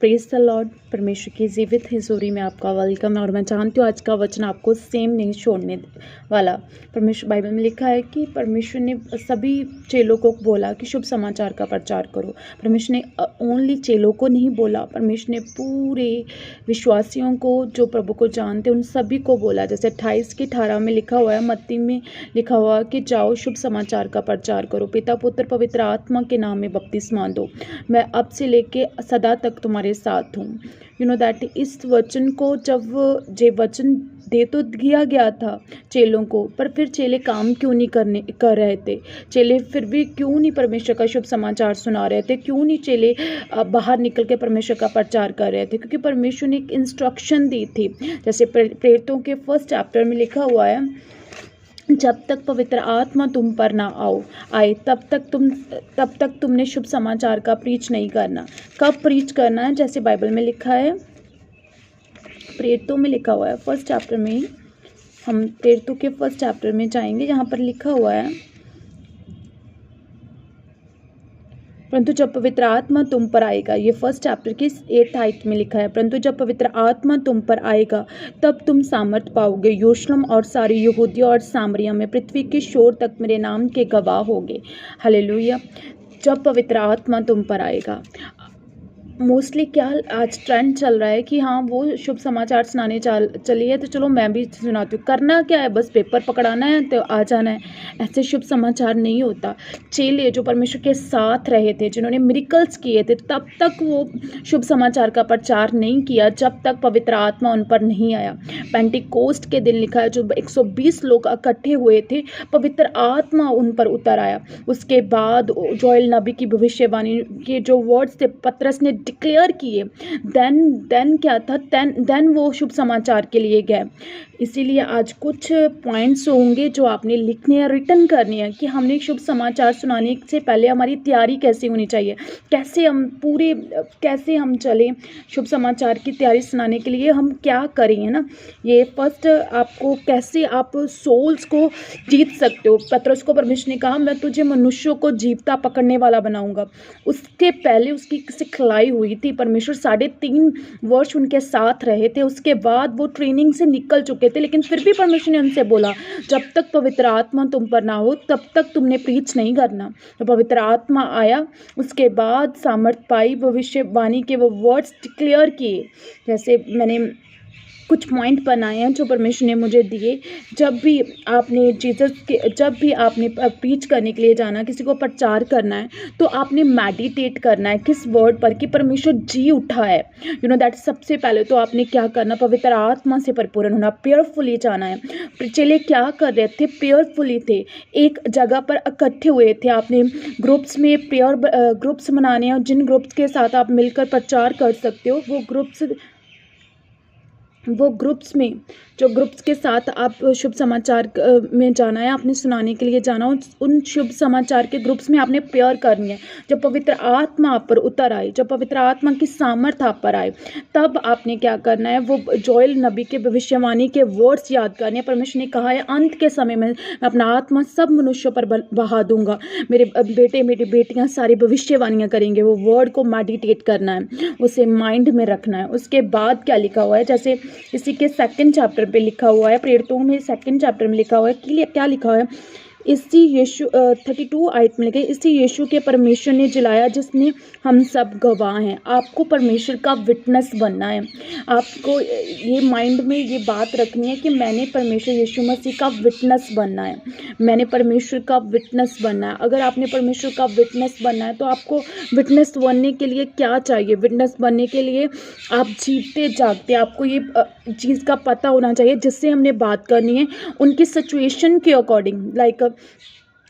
Praise the Lord. परमेश्वर की जीवित हिजोरी में आपका वेलकम है और मैं जानती हूँ आज का वचन आपको सेम नहीं छोड़ने वाला। परमेश्वर बाइबल में लिखा है कि परमेश्वर ने सभी चेलों को बोला कि शुभ समाचार का प्रचार करो। परमेश्वर ने ओनली चेलों को नहीं बोला, परमेश्वर ने पूरे विश्वासियों को जो प्रभु को जानते उन सभी को बोला। जैसे 28:18 में लिखा हुआ है, मत्ती में लिखा हुआ कि जाओ शुभ समाचार का प्रचार करो, पिता पुत्र पवित्र आत्मा के नाम में बपतिस्मा दो, मैं अब से लेके सदा तक तुम्हारे साथ हूँ। यू नो दैट इस वचन को जब ये वचन दे तो दिया गया था चेलों को, पर फिर चेले काम क्यों नहीं कर रहे थे? चेले फिर भी क्यों नहीं परमेश्वर का शुभ समाचार सुना रहे थे? क्यों नहीं चेले बाहर निकल के परमेश्वर का प्रचार कर रहे थे? क्योंकि परमेश्वर ने एक इंस्ट्रक्शन दी थी। जैसे प्रेरितों के 1 चैप्टर में लिखा हुआ है, जब तक पवित्र आत्मा तुम पर ना आए तब तक तुमने शुभ समाचार का प्रीच नहीं करना। कब प्रीच करना है? जैसे बाइबल में लिखा है, प्रेरितों में लिखा हुआ है 1 चैप्टर में ही, हम प्रेरितों के 1 चैप्टर में जाएंगे। यहाँ पर लिखा हुआ है, परंतु जब पवित्र आत्मा तुम पर आएगा, ये 1 चैप्टर की 8 में लिखा है, परंतु जब पवित्र आत्मा तुम पर आएगा तब तुम सामर्थ पाओगे, यरूशलेम और सारी यहूदिया और सामरिया में पृथ्वी के छोर तक मेरे नाम के गवाह होगे। हालेलुया। जब पवित्र आत्मा तुम पर आएगा, मोस्टली क्या आज ट्रेंड चल रहा है कि हाँ वो शुभ समाचार सुनाने चली है तो चलो मैं भी सुनाती हूँ। करना क्या है? बस पेपर पकड़ाना है तो आ जाना है। ऐसे शुभ समाचार नहीं होता। चेले जो परमेश्वर के साथ रहे थे, जिन्होंने मिरेकल्स किए थे, तब तक वो शुभ समाचार का प्रचार नहीं किया जब तक पवित्र आत्मा उन पर नहीं आया। पेंटिकोस्ट के दिन लिखा है, जो 120 लोग इकट्ठे हुए थे, पवित्र आत्मा उन पर उतर आया। उसके बाद जोएल नबी की भविष्यवाणी के जो वर्ड्स थे पतरस ने डिक्लेयर किए, देन क्या था, देन वो शुभ समाचार के लिए गए। इसीलिए आज कुछ पॉइंट्स होंगे जो आपने लिखने या रिटर्न करनी है कि हमने शुभ समाचार सुनाने से पहले हमारी तैयारी कैसे होनी चाहिए, कैसे हम चलें शुभ समाचार की तैयारी सुनाने के लिए हम क्या करें, है ना। ये फर्स्ट आपको कैसे आप सोल्स को जीत सकते हो। पतरस को परमेश्वर ने कहा, मैं तुझे मनुष्यों को जीवता पकड़ने वाला बनाऊंगा। उसके पहले उसकी सिखलाई हुई थी, परमेश्वर 3.5 वर्ष उनके साथ रहे थे। उसके बाद वो ट्रेनिंग से निकल चुके थे, लेकिन फिर भी परमेश्वर ने उनसे बोला, जब तक पवित्र आत्मा तुम पर ना हो तब तक तुमने प्रीच नहीं करना। तो पवित्र आत्मा आया, उसके बाद सामर्थ पाई, भविष्यवाणी के वो वर्ड्स डिक्लेयर किए। जैसे मैंने कुछ पॉइंट बनाए हैं जो परमेश्वर ने मुझे दिए। जब भी आपने प्रीच करने के लिए जाना, किसी को प्रचार करना है, तो आपने मेडिटेट करना है किस वर्ड पर कि परमेश्वर जी उठा है। यू नो दैट सबसे पहले तो आपने क्या करना, पवित्र आत्मा से परिपूर्ण होना, प्रेयरफुली जाना है। चेले क्या कर रहे थे? प्रेयरफुली थे, एक जगह पर इकट्ठे हुए थे। आपने ग्रुप्स में ग्रुप्स बनाने हैं, जिन ग्रुप्स के साथ आप मिलकर प्रचार कर सकते हो वो ग्रुप्स में, जो ग्रुप्स के साथ आप शुभ समाचार में जाना है, आपने सुनाने के लिए जाना, उन शुभ समाचार के ग्रुप्स में आपने प्रेयर करनी है। जब पवित्र आत्मा आप पर उतर आए, जब पवित्र आत्मा की सामर्थ आप पर आए, तब आपने क्या करना है, वो जोएल नबी के भविष्यवाणी के वर्ड्स याद करने हैं। परमेश्वर ने कहा है, अंत के समय में मैं अपना आत्मा सब मनुष्यों पर बहा दूंगा, मेरे बेटे मेरी बेटियां सारी भविष्यवाणियां करेंगे। वो वर्ड को मेडिटेट करना है, उसे माइंड में रखना है। उसके बाद क्या लिखा हुआ है, जैसे इसी के 2 चैप्टर पे लिखा हुआ है, प्रेरितों में 2 चैप्टर में लिखा हुआ है कि क्या लिखा हुआ है, इसी यीशु 32 आयत में लिखा है, इसी यीशु के परमेश्वर ने जिलाया जिसने हम सब गवाह हैं। आपको परमेश्वर का विटनेस बनना है। आपको ये माइंड में ये बात रखनी है कि मैंने परमेश्वर यीशु मसीह का विटनेस बनना है, मैंने परमेश्वर का विटनेस बनना है। अगर आपने परमेश्वर का विटनेस बनना है तो आपको विटनेस बनने के लिए क्या चाहिए? विटनेस बनने के लिए आप जीते जागते, आपको ये चीज़ का पता होना चाहिए जिससे हमने बात करनी है उनकी सिचुएशन के अकॉर्डिंग। लाइक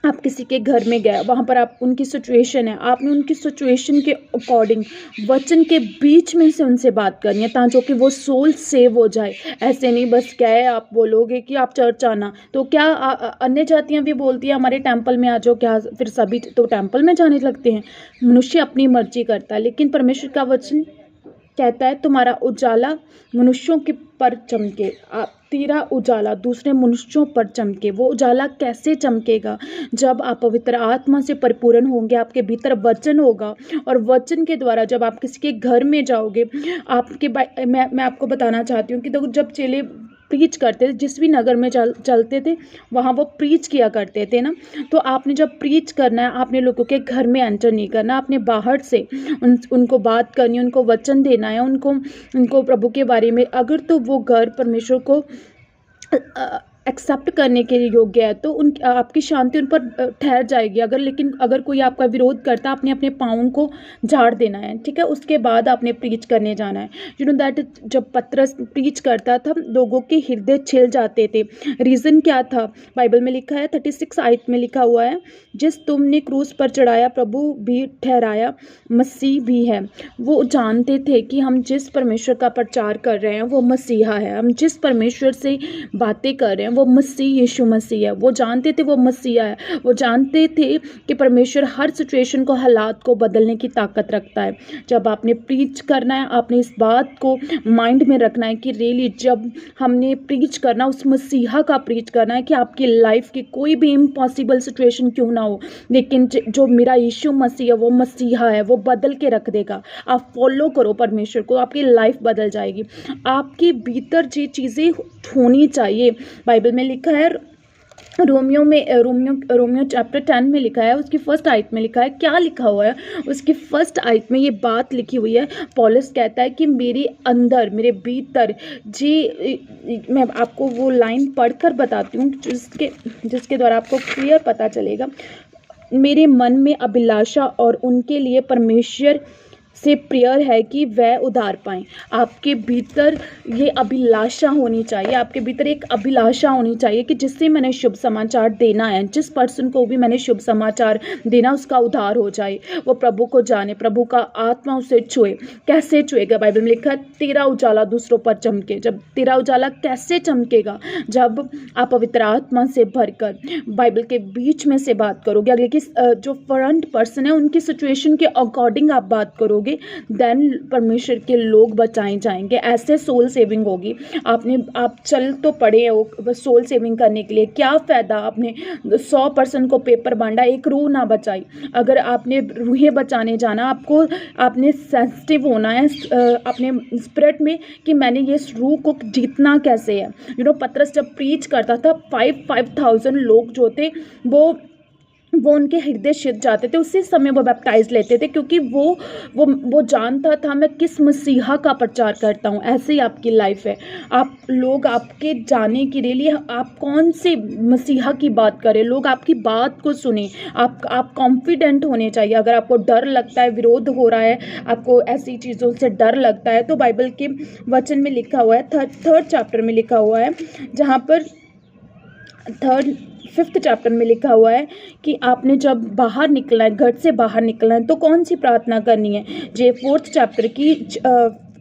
आप किसी के घर में गए, वहाँ पर आप उनकी सिचुएशन है, आपने उनकी सिचुएशन के अकॉर्डिंग वचन के बीच में से उनसे बात करनी है ताकि कि वो सोल सेव हो जाए। ऐसे नहीं बस क्या है, आप बोलोगे कि आप चर्च आना, तो क्या अन्य जातियाँ भी बोलती है हमारे टेंपल में आ जाओ, क्या फिर सभी तो टेंपल में जाने लगते हैं? मनुष्य अपनी मर्जी करता है, लेकिन परमेश्वर का वचन कहता है तुम्हारा उजाला मनुष्यों के पर चमके। तेरा उजाला दूसरे मनुष्यों पर चमके। वो उजाला कैसे चमकेगा? जब आप पवित्र आत्मा से परिपूर्ण होंगे, आपके भीतर वचन होगा, और वचन के द्वारा जब आप किसी के घर में जाओगे, मैं आपको बताना चाहती हूँ कि देखो, जब चेले प्रीच करते थे, जिस भी नगर में चलते थे वहाँ वो प्रीच किया करते थे ना। तो आपने जब प्रीच करना है, आपने लोगों के घर में एंटर नहीं करना, आपने बाहर से उनको बात करनी, उनको वचन देना है, उनको प्रभु के बारे में। अगर तो वो घर परमेश्वर को एक्सेप्ट करने के लिए योग्य है तो आपकी शांति उन पर ठहर जाएगी। लेकिन अगर कोई आपका विरोध करता, आपने अपने पाँवों को झाड़ देना है, ठीक है। उसके बाद आपने प्रीच करने जाना है। यू नो दैट जब पतरस प्रीच करता था, लोगों के हृदय छिल जाते थे। रीज़न क्या था? बाइबल में लिखा है, 36 आयत में लिखा हुआ है, जिस तुमने क्रूस पर चढ़ाया प्रभु भी ठहराया, मसीह भी है। वो जानते थे कि हम जिस परमेश्वर का प्रचार कर रहे हैं वो मसीहा है। हम जिस परमेश्वर से बातें कर रहे हैं वो मसीह यीशु मसीह है। वो जानते थे वो मसीहा है। वो जानते थे कि परमेश्वर हर सिचुएशन को, हालात को बदलने की ताकत रखता है। जब आपने प्रीच करना है, आपने इस बात को माइंड में रखना है कि रियली जब हमने प्रीच करना, उस मसीहा का प्रीच करना है कि आपकी लाइफ की कोई भी इम्पॉसिबल सिचुएशन क्यों ना हो, लेकिन जो मेरा यीशु मसीह है वो मसीहा है, वो बदल के रख देगा। आप फॉलो करो परमेश्वर को, आपकी लाइफ बदल जाएगी। आपके भीतर जो चीज़ें होनी चाहिए, बाइबल में लिखा है, रोमियो चैप्टर 10 में लिखा है, उसकी फर्स्ट आयत में लिखा है, क्या लिखा हुआ है उसकी फर्स्ट आयत में? ये बात लिखी हुई है। पौलुस कहता है कि मेरे अंदर, मेरे भीतर मैं आपको वो लाइन पढ़कर बताती हूँ जिसके द्वारा आपको क्लियर पता चलेगा। मेरे मन में अभिलाषा और उनके लिए परमेश्वर से प्रेयर है कि वह उधार पाएं। आपके भीतर ये अभिलाषा होनी चाहिए, आपके भीतर एक अभिलाषा होनी चाहिए कि जिससे मैंने शुभ समाचार देना है, जिस पर्सन को भी मैंने शुभ समाचार देना, उसका उद्धार हो जाए, वो प्रभु को जाने, प्रभु का आत्मा उसे छुए। कैसे छुएगा? बाइबल में लिखा है, तेरा उजाला दूसरों पर चमके। जब तेरा उजाला कैसे चमकेगा? जब आप पवित्र आत्मा से भरकर बाइबल के बीच में से बात करोगे, अगले की जो फ्रंट पर्सन है उनकी सिचुएशन के अकॉर्डिंग आप बात करोगे, देन परमेश्वर के लोग बचाए जाएंगे। ऐसे सोल सेविंग होगी। आप चल तो पड़े हो सोल सेविंग करने के लिए, क्या फ़ायदा? आपने 100% को पेपर बांटा, एक रूह ना बचाई। अगर आपने रूहें बचाने जाना, आपने सेंसिटिव होना है अपने स्पिरिट में कि मैंने ये रूह को जीतना कैसे है। पतरस जब प्रीच करता था, 5,000 लोग जो थे वो उनके हृदय शिद जाते थे। उसी समय वो बैप्टाइज लेते थे, क्योंकि वो जानता था मैं किस मसीहा का प्रचार करता हूँ। ऐसे ही आपकी लाइफ है। आप लोग आपके जाने के लिए आप कौन से मसीहा की बात करें, लोग आपकी बात को सुने। आप कॉन्फिडेंट होने चाहिए। अगर आपको डर लगता है, विरोध हो रहा है, आपको ऐसी चीज़ों से डर लगता है, तो बाइबल के वचन में लिखा हुआ है, थर्ड चैप्टर में लिखा हुआ है, जहाँ पर फिफ्थ चैप्टर में लिखा हुआ है कि आपने जब बाहर निकलना है, घर से बाहर निकलना है, तो कौन सी प्रार्थना करनी है। जे 4th चैप्टर की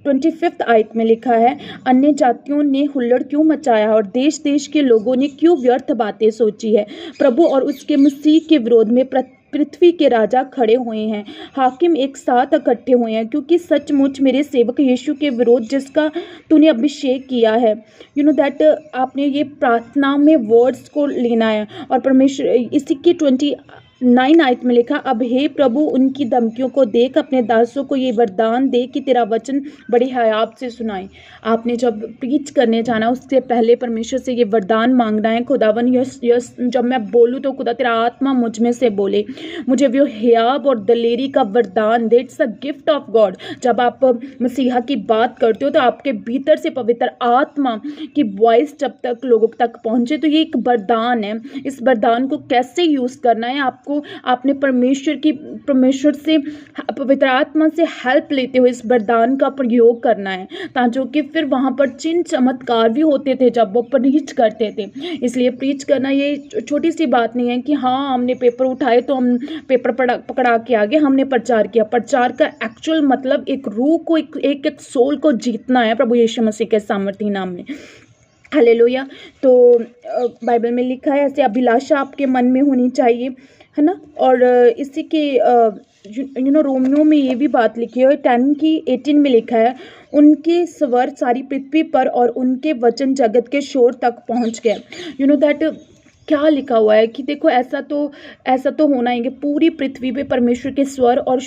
25th आयत में लिखा है, अन्य जातियों ने हुल्लड़ क्यों मचाया और देश देश के लोगों ने क्यों व्यर्थ बातें सोची है। प्रभु और उसके मसीह के विरोध में पृथ्वी के राजा खड़े हुए हैं, हाकिम एक साथ इकट्ठे हुए हैं, क्योंकि सचमुच मेरे सेवक यीशु के विरोध जिसका तूने अभिषेक किया है। दैट आपने ये प्रार्थना में वर्ड्स को लेना है। और परमेश्वर इसी की 29 आयत में लिखा, अब हे प्रभु उनकी धमकियों को देख, अपने दासों को ये वरदान दे कि तेरा वचन बड़ी हयात से सुनाए। आपने जब प्रीच करने जाना, उससे पहले परमेश्वर से ये वरदान मांगना है, खुदावन यस जब मैं बोलूँ तो खुदा तेरा आत्मा मुझ में से बोले, मुझे वो हियाब और दलेरी का वरदान दे। It's a gift of God. जब आप मसीहा की बात करते हो तो आपके भीतर से पवित्र आत्मा की वॉइस जब तक लोगों तक पहुँचे, तो ये एक वरदान है। इस वरदान को कैसे यूज़ करना है, आपने परमेश्वर से, पवित्र आत्मा से हेल्प लेते हुए इस वरदान का प्रयोग करना है, ताकि कि फिर वहाँ पर चिन्ह चमत्कार भी होते थे जब वो प्रीच करते थे। इसलिए प्रीच करना ये छोटी सी बात नहीं है कि हाँ हमने पेपर उठाए तो हम पेपर पकड़ा के आगे हमने प्रचार किया। प्रचार का एक्चुअल मतलब एक रूह को, एक सोल को जीतना है प्रभु यीशु मसीह के सामर्थी नाम में। हालेलुया। तो बाइबल में लिखा है ऐसे अभिलाषा आपके मन में होनी चाहिए, है ना। और इसी के रोमियो में ये भी बात लिखी है, 10 की 18 में लिखा है, उनके स्वर सारी पृथ्वी पर और उनके वचन जगत के शोर तक पहुंच गए। यू नो दैट क्या लिखा हुआ है कि देखो ऐसा तो होना ही है कि पूरी पृथ्वी पे परमेश्वर के स्वर और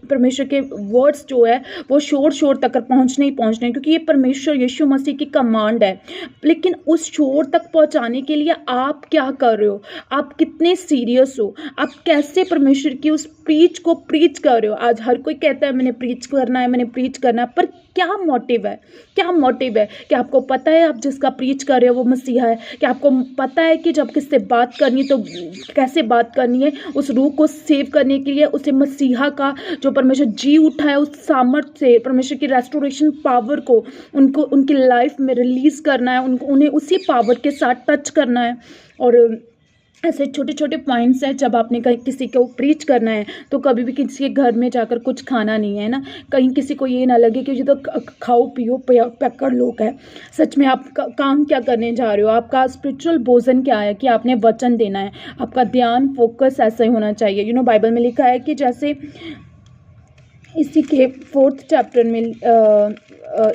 परमेश्वर के वर्ड्स जो है वो शोर शोर तक पहुंचने ही पहुंचने, क्योंकि ये परमेश्वर यीशु मसीह की कमांड है। लेकिन उस शोर तक पहुंचाने के लिए आप क्या कर रहे हो, आप कितने सीरियस हो, आप कैसे परमेश्वर की उस प्रीच को प्रीच कर रहे हो। आज हर कोई कहता है मैंने प्रीच करना है, मैंने प्रीच करना है, पर क्या मोटिव है, क्या मोटिव है? कि आपको पता है आप जिसका प्रीच कर रहे हो वो मसीहा है? कि आपको पता है कि जब किससे बात करनी है तो कैसे बात करनी है? उस रूह को सेव करने के लिए उसे मसीहा का जो परमेश्वर जी उठा है उस सामर्थ्य से परमेश्वर की रेस्टोरेशन पावर को उनको उनकी लाइफ में रिलीज करना है, उन्हें उसी पावर के साथ टच करना है। और ऐसे छोटे छोटे पॉइंट्स हैं। जब आपने कहीं किसी को प्रीच करना है तो कभी भी किसी के घर में जाकर कुछ खाना नहीं है ना, कहीं किसी को ये ना लगे कि ये तो खाओ पियो पकड़ लोग है। सच में आप काम क्या करने जा रहे हो, आपका स्पिरिचुअल भोजन क्या है कि आपने वचन देना है, आपका ध्यान फोकस ऐसा ही होना चाहिए। यू नो बाइबल में लिखा है कि जैसे इसी के 4th चैप्टर में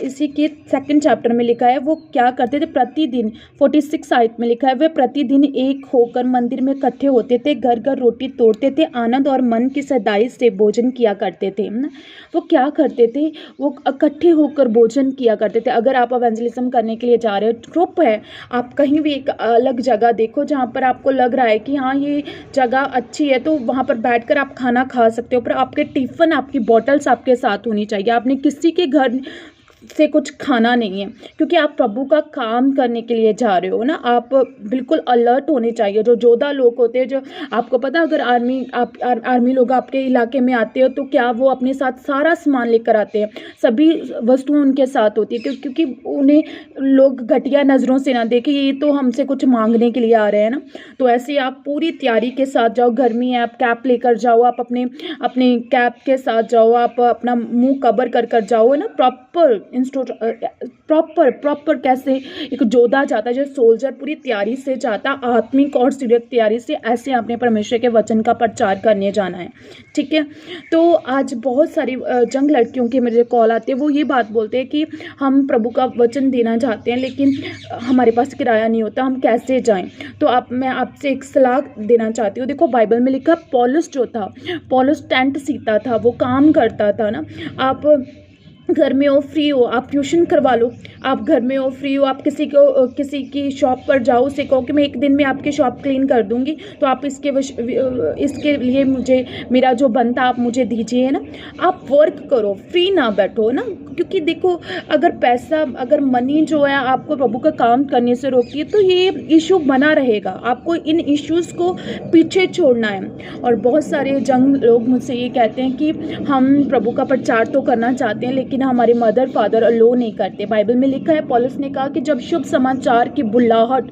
इसी के 2nd चैप्टर में लिखा है वो क्या करते थे प्रतिदिन। 46 आयत में लिखा है वे प्रतिदिन एक होकर मंदिर में इकट्ठे होते थे, घर घर रोटी तोड़ते थे, आनंद और मन की सदाई से भोजन किया करते थे। वो क्या करते थे, वो इकट्ठे होकर भोजन किया करते थे। अगर आप एवेंजलिज्म करने के लिए जा रहे हो, ग्रुप है, आप कहीं भी एक अलग जगह देखो जहाँ पर आपको लग रहा है कि हाँ ये जगह अच्छी है, तो वहाँ पर बैठकर आप खाना खा सकते हो, पर आपके टिफ़िन आपकी बॉटल्स आपके साथ होनी चाहिए। आपने किसी के घर से कुछ खाना नहीं है, क्योंकि आप प्रभु का काम करने के लिए जा रहे हो ना। आप बिल्कुल अलर्ट होने चाहिए। जो जोधा लोग होते हैं, जो आपको पता अगर आर्मी लोग आपके इलाके में आते हो तो क्या वो अपने साथ सारा सामान लेकर आते हैं, सभी वस्तुएं उनके साथ होती है, क्योंकि उन्हें लोग घटिया नज़रों से ना देखें ये तो हमसे कुछ मांगने के लिए आ रहे हैं ना। तो ऐसे आप पूरी तैयारी के साथ जाओ। गर्मी है, आप कैप लेकर जाओ, आप अपने कैप के साथ जाओ, आप अपना मुंह कवर कर जाओ, है ना। प्रॉपर कैसे एक जोधा जाता है, जो सोल्जर पूरी तैयारी से जाता, आत्मिक और सीरियस तैयारी से, ऐसे आपने परमेश्वर के वचन का प्रचार करने जाना है। ठीक है। तो आज बहुत सारी जंग लड़कियों के मेरे कॉल आते हैं, वो ये बात बोलते हैं कि हम प्रभु का वचन देना चाहते हैं लेकिन हमारे पास किराया नहीं होता, हम कैसे जाएं। तो मैं आपसे एक सलाह देना चाहती हूँ। देखो बाइबल में लिखा पौलुस जो था, पौलुस टेंट सीता था, वो काम करता था ना। आप घर में हो, फ्री हो, आप ट्यूशन करवा लो। आप घर में हो, फ्री हो, आप किसी की शॉप पर जाओ, उसे कहो कि मैं एक दिन में आपकी शॉप क्लीन कर दूंगी, तो आप इसके लिए मुझे मेरा जो बनता आप मुझे दीजिए, है ना। आप वर्क करो, फ्री ना बैठो ना। क्योंकि देखो अगर मनी जो है आपको प्रभु का काम करने से रोकती है तो ये इशू बना रहेगा। आपको इन इश्यूज़ को पीछे छोड़ना है। और बहुत सारे जंग लोग मुझसे ये कहते हैं कि हम प्रभु का प्रचार तो करना चाहते हैं लेकिन हमारे मदर फादर अलो नहीं करते। बाइबल में लिखा है, पौलुस ने कहा कि जब शुभ समाचार की बुलाहट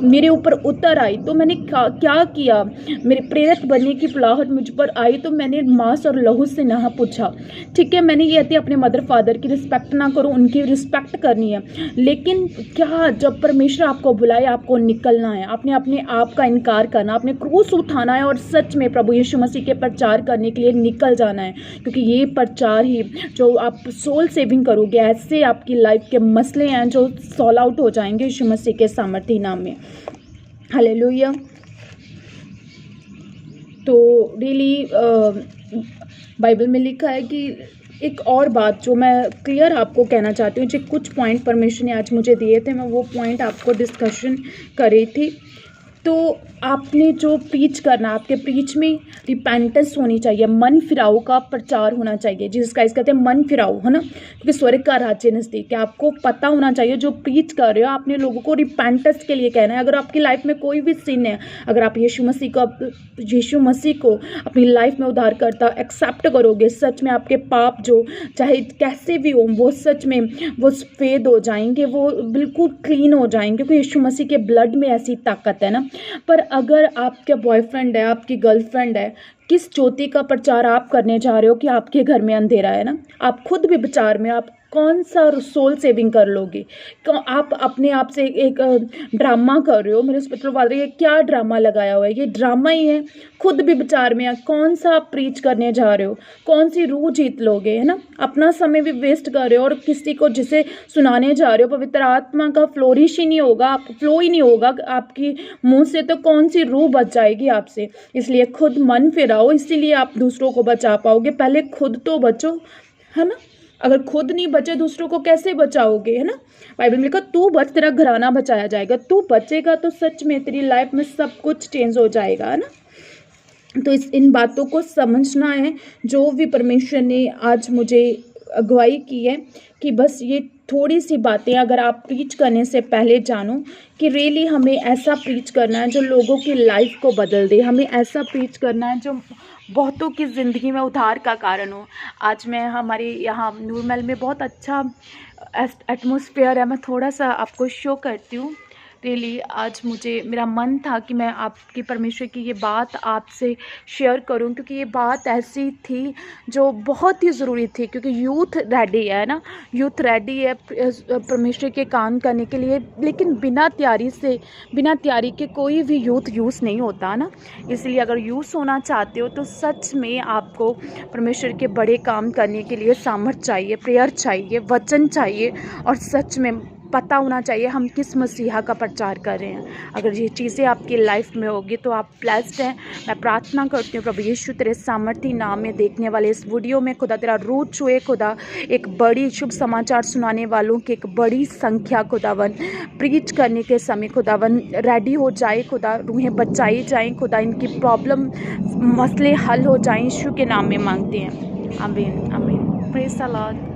मेरे ऊपर उतर आई तो मैंने क्या किया, मेरे प्रेरित बनने की बुलाहट मुझ पर आई तो मैंने मांस और लहू से ना पूछा। ठीक है, मैंने ये कहती अपने मदर फादर की रिस्पेक्ट ना करो, उनकी रिस्पेक्ट करनी है। लेकिन क्या जब परमेश्वर आपको बुलाए आपको निकलना है, आपने अपने आप का इनकार करना, अपने क्रूस उठाना है और सच में प्रभु यीशु मसीह के प्रचार करने के लिए निकल जाना है। क्योंकि ये प्रचार ही जो आप सोल सेविंग करोगे, ऐसे आपकी लाइफ के मसले हैं जो सॉल्व आउट हो जाएंगे यीशु मसीह के सामर्थ्य नाम में। हालेलुया। तो रियली बाइबल में लिखा है कि एक और बात जो मैं क्लियर आपको कहना चाहती हूँ, जो कुछ पॉइंट परमेश्वर ने आज मुझे दिए थे, मैं वो पॉइंट आपको डिस्कशन कर रही थी। तो आपने जो प्रीच करना, आपके प्रीच में रिपेंटेंस होनी चाहिए, मन फिराऊ का प्रचार होना चाहिए, जिसका इस कहते हैं मन फिराऊ, है ना। क्योंकि स्वर्ग का राज्य नज़दीक है। आपको पता होना चाहिए जो प्रीच कर रहे हो आपने लोगों को रिपेंटेंस के लिए कहना है। अगर आपकी लाइफ में कोई भी सिन है, अगर आप यीशु मसीह को अपनी लाइफ में उद्धारकर्ता एक्सेप्ट करोगे, सच में आपके पाप जो चाहे कैसे भी हो वो सच में वो सफ़ेद हो जाएंगे, वो बिल्कुल क्लीन हो जाएंगे, क्योंकि यीशु मसीह के ब्लड में ऐसी ताकत है ना। पर अगर आपका बॉयफ्रेंड है, आपकी गर्लफ्रेंड है, किस ज्योति का प्रचार आप करने जा रहे हो कि आपके घर में अंधेरा है ना। आप खुद भी विचार में, आप कौन सा सोल सेविंग कर लोगे? आप अपने आप से एक ड्रामा कर रहे हो, मेरे स्पिरिचुअल फादर ये क्या ड्रामा लगाया हुआ है, ये ड्रामा ही है। खुद भी विचार में है, कौन सा आप प्रीच करने जा रहे हो, कौन सी रूह जीत लोगे, है ना? अपना समय भी वेस्ट कर रहे हो और किसी को जिसे सुनाने जा रहे हो पवित्र आत्मा का फ्लोरिश ही नहीं होगा, आप फ्लो ही नहीं होगा आपकी मुंह से, तो कौन सी रूह बच जाएगी आपसे? इसलिए खुद मन फिराओ, इसीलिए आप दूसरों को बचा पाओगे। पहले खुद तो बचो, है ना? अगर खुद नहीं बचे दूसरों को कैसे बचाओगे, है ना? बाइबल में लिखा तू बच, तेरा घराना बचाया जाएगा। तू बचेगा तो सच में तेरी लाइफ में सब कुछ चेंज हो जाएगा, है ना? तो इन बातों को समझना है, जो भी परमेश्वर ने आज मुझे अगुवाई की है, कि बस ये थोड़ी सी बातें अगर आप प्रीच करने से पहले जानो कि रियली हमें ऐसा प्रीच करना है जो लोगों की लाइफ को बदल दे, हमें ऐसा प्रीच करना है जो बहुतों की ज़िंदगी में उद्धार का कारण हो। आज मैं हमारे यहाँ नूरमहल में बहुत अच्छा एटमॉस्फेयर है, मैं थोड़ा सा आपको शो करती हूँ। रियली आज मुझे मेरा मन था कि मैं आपकी परमेश्वर की ये बात आपसे शेयर करूं, क्योंकि ये बात ऐसी थी जो बहुत ही ज़रूरी थी, क्योंकि यूथ रेडी है ना, यूथ रेडी है परमेश्वर के काम करने के लिए, लेकिन बिना तैयारी के कोई भी यूथ यूज़ नहीं होता ना। इसलिए अगर यूज़ होना चाहते हो तो सच में आपको परमेश्वर के बड़े काम करने के लिए सामर्थ चाहिए, प्रेयर चाहिए, वचन चाहिए, और सच में पता होना चाहिए हम किस मसीहा का प्रचार कर रहे हैं। अगर ये चीज़ें आपकी लाइफ में होगी तो आप ब्लेस्ड हैं। मैं प्रार्थना करती हूँ प्रभु यीशु तेरे सामर्थी नाम में देखने वाले इस वीडियो में खुदा तेरा रूह छुए, खुदा एक बड़ी शुभ समाचार सुनाने वालों की एक बड़ी संख्या खुदावन प्रीच करने के समय खुदावन रेडी हो जाए, खुदा रूहें बचाई जाएँ, खुदा इनकी प्रॉब्लम मसले हल हो जाएँ, यीशु के नाम में मांगते हैं, आमीन आमीन। Praise the Lord.